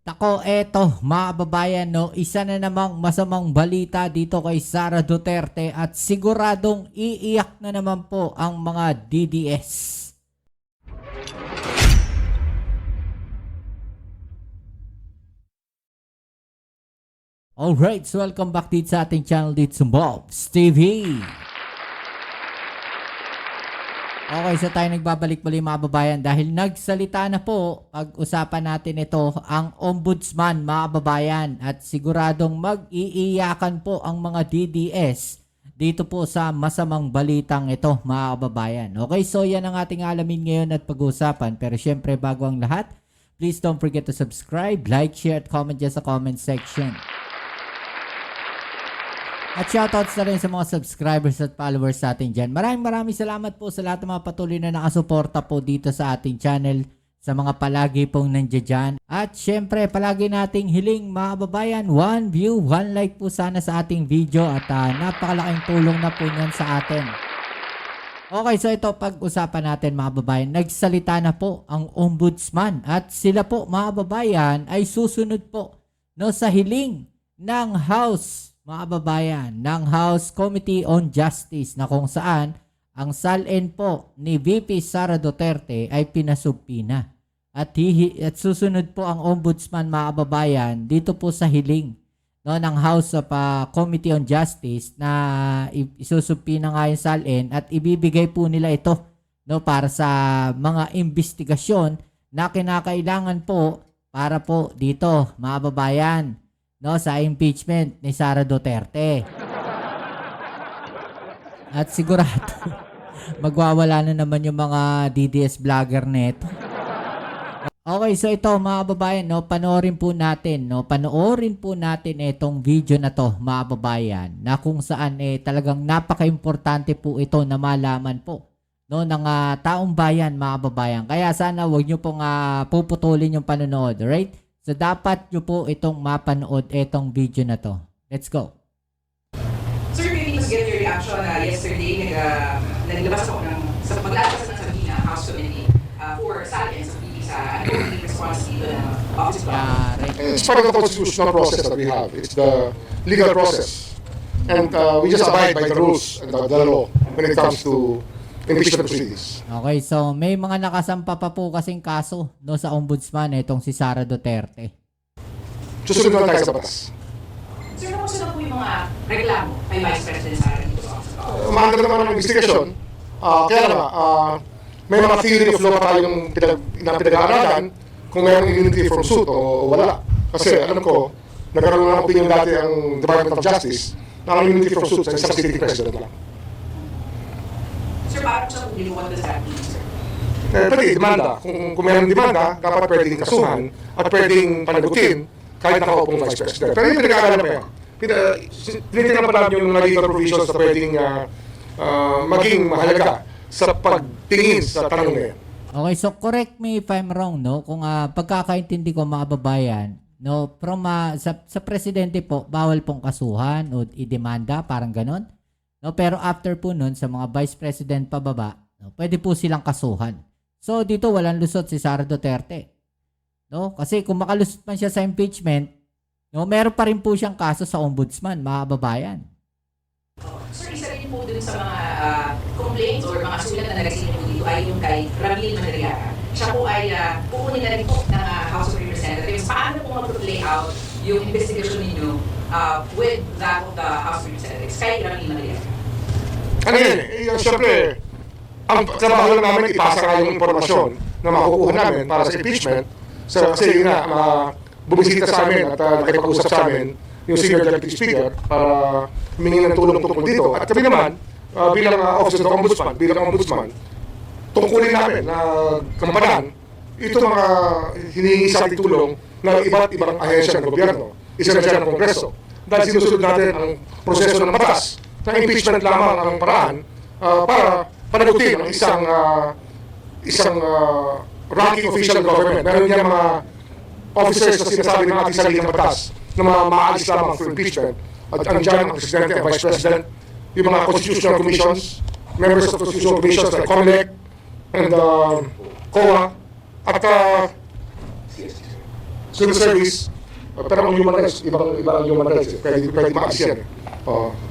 Tako, eto mga kababayan, no, isa na namang masamang balita dito kay Sara Duterte at siguradong iiyak na naman po ang mga DDS. Alright, so welcome back dito sa ating channel dito sa Bob's TV. Okay, so tayo nagbabalik muli mga kababayan dahil nagsalita na po, pag-usapan natin ito, ang ombudsman mga kababayan at siguradong mag-iiyakan po ang mga DDS dito po sa masamang balitang ito mga kababayan. Okay, so yan ang ating alamin ngayon at pag-uusapan, pero syempre bago ang lahat, please don't forget to subscribe, like, share at comment dyan sa comment section. At shoutouts na rin sa mga subscribers at followers sa atin dyan. Maraming salamat po sa lahat ng mga patuloy na nakasuporta po dito sa ating channel, sa mga palagi pong nandiyan dyan. At syempre, palagi nating hiling mga kababayan, 1 view, 1 like po sana sa ating video at napakalaking tulong na po niyan sa atin. Okay, so ito pag-usapan natin mga kababayan. Nagsalita na po ang ombudsman at sila po mga kababayan ay susunod po sa hiling ng House mga kababayan, ng House Committee on Justice na kung saan ang salin po ni VP Sara Duterte ay pinasubpina. At susunod po ang ombudsman mga kababayan dito po sa hiling ng House of Committee on Justice na isusubpina nga yung salin at ibibigay po nila ito para sa mga investigasyon na kinakailangan po para po dito mga kababayan sa impeachment ni Sara Duterte. At sigurado magwawala na naman yung mga DDS vlogger neto. Okay, so ito mga kababayan, panoorin po natin itong video na to mga kababayan, na kung saan talagang napaka-importante po ito na malaman po ng taong bayan mga kababayan. Kaya sana wag nyo pong puputulin yung panonood, right? So, dapat nyo po itong mapanood itong video na to. Let's go. Sir, maybe to get your reaction yesterday, naglabas ako sa paglalabas ng sabihin ng House Committee for salin sa PB sa response dito ng Office of It's part of the constitutional process that we have. It's the legal process. And we just abide by the rules and the law when it comes to impeachment proceedings. Okay, so may mga nakasampa pa po kasing kaso sa ombudsman itong si Sara Duterte. Susunod na tayo sa batas. Sir, kumusta na po yung mga reklamo kay Vice President Sara dito sa Office of Umaandar naman ang investigasyon. Kaya nga, may mga theory of law pa tayong pinag-aaralan kung mayroong immunity from suit o wala. Kasi alam ko, nagkaroon ng opinion dati ang Department of Justice na ang immunity from suit sa isang sitting president lang. Sir, parang sa publiko, what does that mean, sir? Pwede demanda. Kung mayroong demanda, dapat pwedeng kasuhan at pwedeng panagutin kahit nakaupong Vice President. Pero yung pinag-aaralan pa yan. Tinitingnan pa namin yung legal provisions na pwedeng maging mahalaga sa pagtingin sa tanong na yan. Okay, so correct me if I'm wrong, kung pagkakaintindi ko mga babayan, from sa presidente po, bawal pong kasuhan o idemanda, parang ganon. Pero after po nun, sa mga vice president pababa, pwede po silang kasuhan. So dito walang lusot si Sara Duterte. Kasi kung makalusot man siya sa impeachment, meron pa rin po siyang kaso sa ombudsman, mga babayan. Sir, isa rin po dun sa mga complaints or mga sulat na nag-asin po dito ay yung kay Ramil Madriaga. Siya po ay pupunin na rin po ng House of Representatives. Paano po mag-play out yung investigation ninyo with that of the House of Representatives kay Ramil Madriaga? Ano yan siyempre, ang trabaho lang namin ipasa nga yung informasyon na makukuha namin para sa impeachment. Kasi yun nga, bumisita sa amin at nakipag-usap sa amin yung Senior Deputy Speaker para humingi ng tulong tungkol dito. At kami naman, bilang Office of the Ombudsman, bilang Ombudsman, tungkulin namin na kampanan ito mga hinihingi sa ating tulong ng iba't ibang ahensya ng gobyerno, isa na dyan ng Kongreso. Dahil sinusunod natin ang proseso ng batas, na impeachment lamang ang paraan para panagutin ang isang ranking official of government. Meron niya mga officers na sinasabi ng ating sariling batas na maaalis lamang for impeachment. At andyan ang Presidente at Vice President, yung mga constitutional commissions, members of constitutional commissions like COMELEC and COA, at civil service, pero ang human rights, ibang human rights, pwede maalis yan.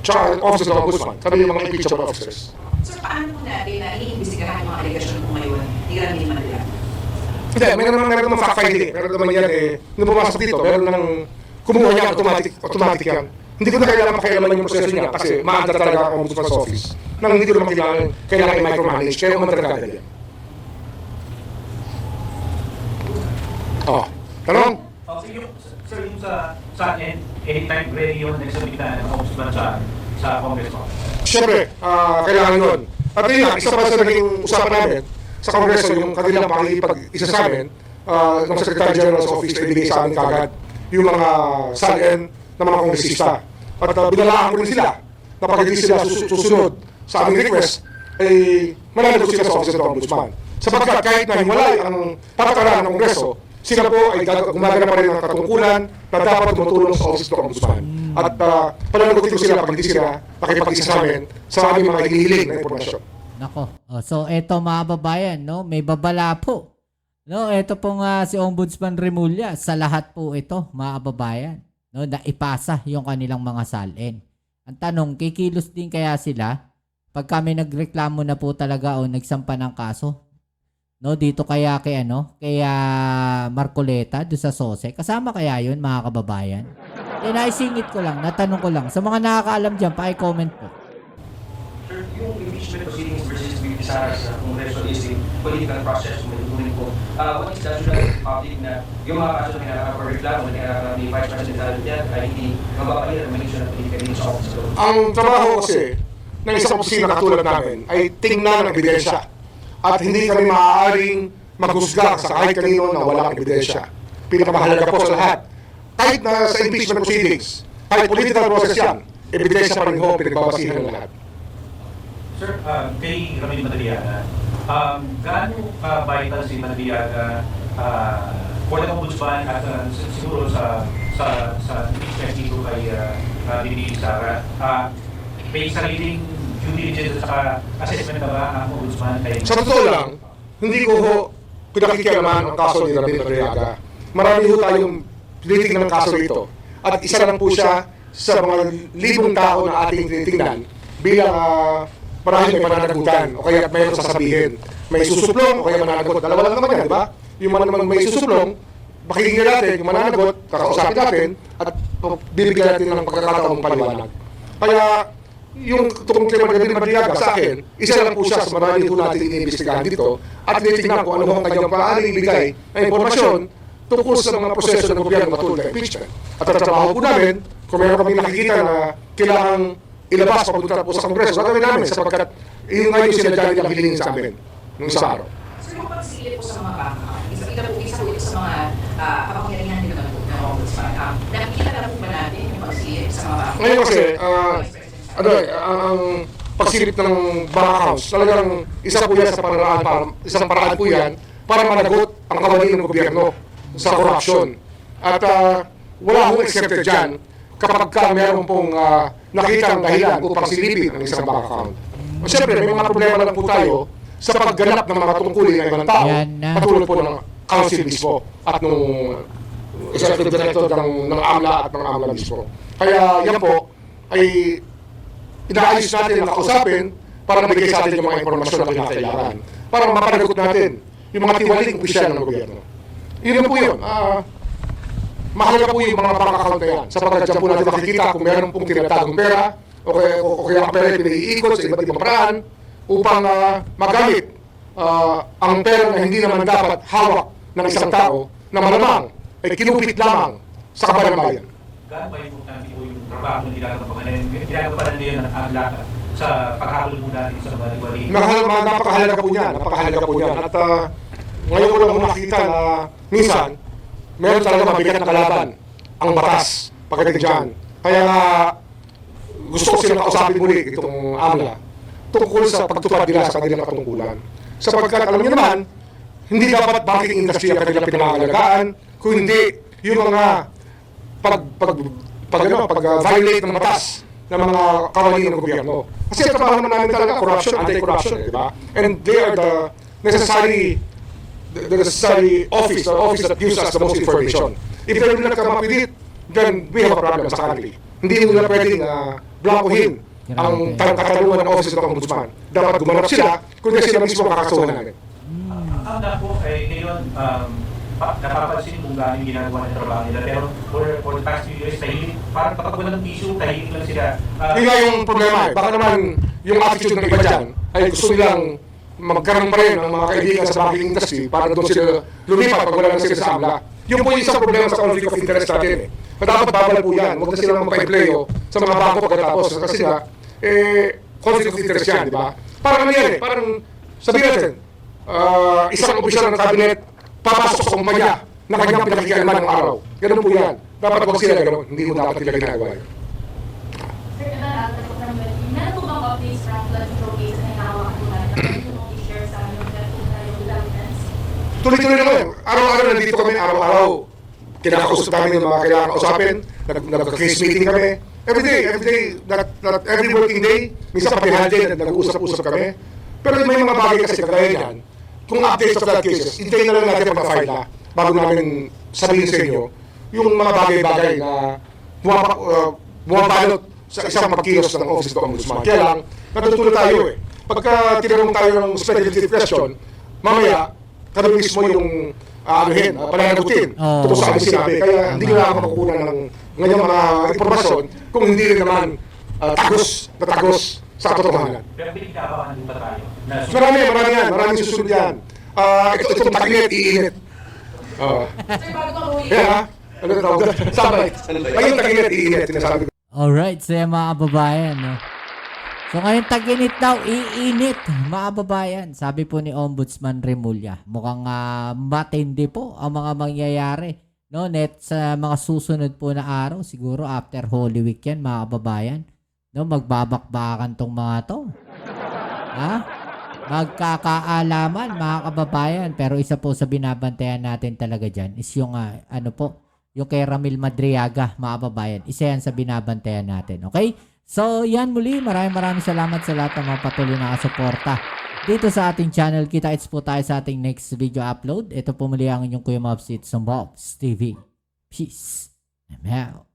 Tsaka offices ng ombudsman, sabi yung mga impeachable officers. Sir, paano po natin na iimbestigahan yung mga alegasyon po ngayon ni Ramil Madriaga? Hindi, meron naman fact-finding. Meron naman yan nung pumasok dito, meron nang kumuha niya, automatic yan. Hindi ko na kailangan pakialaman yung proseso niya kasi maandar talaga ang ombudsman's office nang hindi ko naman kailangan i-micromanage, kaya umantar agad yan. Tanong? Sir, yung sa anytime ready yun nagsabit na ng ombudsman sa Congress mo? Siyempre, kailangan yun. At yun nga, isa pa sa naging usapan namin sa Kongreso, yung kanilang pakikipag-isa sa amin, ng Secretary General's Office na ibigay sa amin kagad yung mga salin ng mga kongresista. At binalaan ko rin sila na pag hindi sila susunod sa aming request, ay mananagot sila sa Office of the Ombudsman. Sapagkat kahit na hiwalay ang patakaran ng Kongreso, sila po ay gumagana pa rin ng katungkulan na dapat tumutulong sa Office of the Ombudsman. At pananagutin ko sila pag hindi sila nakipag-isa sa amin sa aming mga hinihiling na impormasyon. Nako. So eto mga babayan, no, may babala po. No, eto pong si Ombudsman Remulla, sa lahat po ito, mga kababayan, no, na ipasa yung kanilang mga salin. Ang tanong, kikilos din kaya sila pag kami nagreklamo na po talaga o nagsampa ng kaso? No, dito kaya kay Marcoleta do sa SOSE. Kasama kaya 'yun, mga kababayan? Naisingit ko lang, natanong ko lang. Sa mga nakakaalam diyan, pa-comment po. Sir, yung impeachment proceedings versus VP Sara sa Congreso is a political process. May po. What is the national public na yung mga kaso na kinakareklamo na ni Vice President Talbot ay hindi mababalira ng manisyon na politika din sa office. Ang trabaho kasi ng isang opisina katulad namin ay tingnan ang ebidensya. At hindi kami maaaring maghusga sa kahit kanino na walang ebidensya. Pinakamahalaga po sa lahat. Kahit na sa impeachment proceedings, kahit political process yan, ebidensya pa rin ho pinagbabasihan ng lahat. Sir, kay Ramil Madriaga, gaano vital si Madriaga for the ombudsman at siguro sa impeachment dito kay VP Sara? May sariling due diligence at assessment na ba ang ombudsman? Sa totoo lang, hindi ko ho pinakikialaman ang kaso ni Ramil Madriaga. Marami ho tayong tinitingnan ng kaso ito. At isa lang po siya sa mga libong tao na ating tinitingnan bilang marahil may mananagutan o kaya mayroon sasabihin. May susuplong o kaya mananagot. Dalawa lang naman yan, di ba? Yung may susuplong, pakinggan natin, yung mananagot, kakausapin natin, at bibigyan natin ng pagkakataong paliwanag. Kaya, yung tungkol kay Ramil Madriaga sa akin, isa lang po siya sa marami po natin iniimbestigahan dito at tinitingnan kung ano ang kanyang paaaring ibigay na impormasyon tungkol sa mga proseso ng gobyerno matulad ng impeachment. At ang trabaho po namin, kung meron kami nakikita na kailangang ilabas papunta po sa Kongreso, gagawin namin sapagkat yung ngayon sila dyan nilang hilingin sa amin nung isang araw. Sir, yung pagsilip po sa mga bank isa po ito sa mga kapangyarihan din naman po ng Ombudsman. Nakikita na po ba natin yung pagsilip sa mga bank? Ngayon kasi, ang pagsilip ng bank accounts, talagang isa po yan sa isang paraan po yan para managot ang kawani ng gobyerno sa corruption. At wala akong accepted dyan kapag meron pong nakita ang dahilan upang silipin ang isang bank account. Siyempre, may mga problema lang po tayo sa pagganap ng mga tungkulin ng ibang tao, patulad po ng council mismo at nung executive director ng AMLA at ng AMLA mismo. Kaya yan po ay inaayos natin na kausapin para mabigay sa atin yung mga impormasyon na kinakailangan. Para mapanagot natin yung mga tiwaling opisyal ng gobyerno. Yun po yun. Mahalaga po yung mga bank account na yan. Sapagkat dyan po natin makikita kung meron pong tinatagong pera o kaya ang pera ay pinaiikot sa iba't ibang paraan upang magamit ang pera na hindi naman dapat hawak ng isang tao na malamang ay kinupit lamang sa kabayang bayan. Gaano ba importante po yung trabaho ng ginagawa nila ng AMLA sa paghabol mo natin sa mga liwali? Napakahalaga po niyan. At ngayon ko lang nakita na minsan, meron talaga mabigat na kalaban ang batas pagdating dyan. Kaya nga, gusto ko silang kausapin muli itong AMLA tungkol sa pagtupad nila sa kanilang katungkulan. Sapagkat alam niyo naman, hindi dapat banking industry ang kanilang pinangangalagaan, kung hindi yung mga pag-violate ng batas ng mga kawani ng gobyerno. Kasi ang trabaho naman namin talaga, corruption, anti-corruption, di ba? And they are the necessary office that gives us the most information. If they will not come up with it, then we have a problem sa country. Hindi nila pwedeng blokuhin ang katalungan ng Office of the Ombudsman. Dapat gumanap sila kung sila mismo kakasuhan namin. Ang po ay ngayon, napapansin kung gaano ginagawa ng trabaho nila. Pero for the past few years, tahimik. Parang kapag walang issue, tahimik lang sila. Yun nga yung problema eh. Baka naman yung attitude ng iba dyan ay gusto nilang magkaroon pa rin ng mga kaibigan sa banking industry para doon sila lumipat pag wala na sila sa AMLA. Yun po yung isang problema sa conflict of interest natin eh. Dapat babal po yan. Huwag na silang magpa-empleo sa mga bangko pagkatapos. Kasi nga, conflict of interest yan, di ba? Parang ano yan eh. Parang sabihin natin, isang opisyal ng cabinet papasok sa kumpanya na kanyang pinakikialaman ng araw. Ganun po yan. Dapat huwag sila ganun. Hindi mo dapat nila ginagawa yan. Sir, meron po bang updates from flood control case na hinahawakan po natin? Pwede mo i-share sa amin meron po tayong developments? Tuloy-tuloy naman. Araw-araw nandito kami, araw-araw. Kinakausap namin yung mga kailangan kausapin. Nag-case meeting kami. Every day, not every working day. Minsan pati holiday, nag-uusap-usap kami. Pero may mga bagay kasi kagaya yan. Kung updates of that cases, hintayin na lang natin pag-file na bago namin sabihin sa inyo yung mga bagay-bagay na bumabalot sa isang pagkilos ng Office of the Ombudsman. Kaya lang, natutunan tayo eh. Pagka tinanong tayo ng speculative question, mamaya, kami mismo yung pananagutin tungkol sa aming sinabi. Kaya hindi nyo na ako makukunan ng ngayong mga informasyon kung hindi rin naman tagos sa katotohanan. Pero pinagkakabahan din ba tayo? Maraming susunod yan. Itong tag-init, iinit. Sir, bago kang huli. Yan ha? Ano na tawag? Sunlight. Ngayon tag-init, iinit. Sinasabi ko. Alright, so yan mga kababayan. No? So ngayon tag-init daw, iinit mga kababayan. Sabi po ni Ombudsman Remulla, mukhang matindi po ang mga mangyayari. No, net sa mga susunod po na araw, siguro after Holy Week yan mga kababayan. No, magbabakbakan tong mga to. Ha? Magkakaalaman mga kababayan. Pero isa po sa binabantayan natin talaga dyan is yung yung kay Ramil Madriaga mga kababayan. Isa yan sa binabantayan natin. Okay? So yan muli. Maraming salamat sa lahat ng mga patuloy na kasuporta dito sa ating channel. Kita-kits po tayo sa ating next video upload. Ito po muli ang inyong Kuya Mobs. It's on Bobs TV. Peace. I'm out.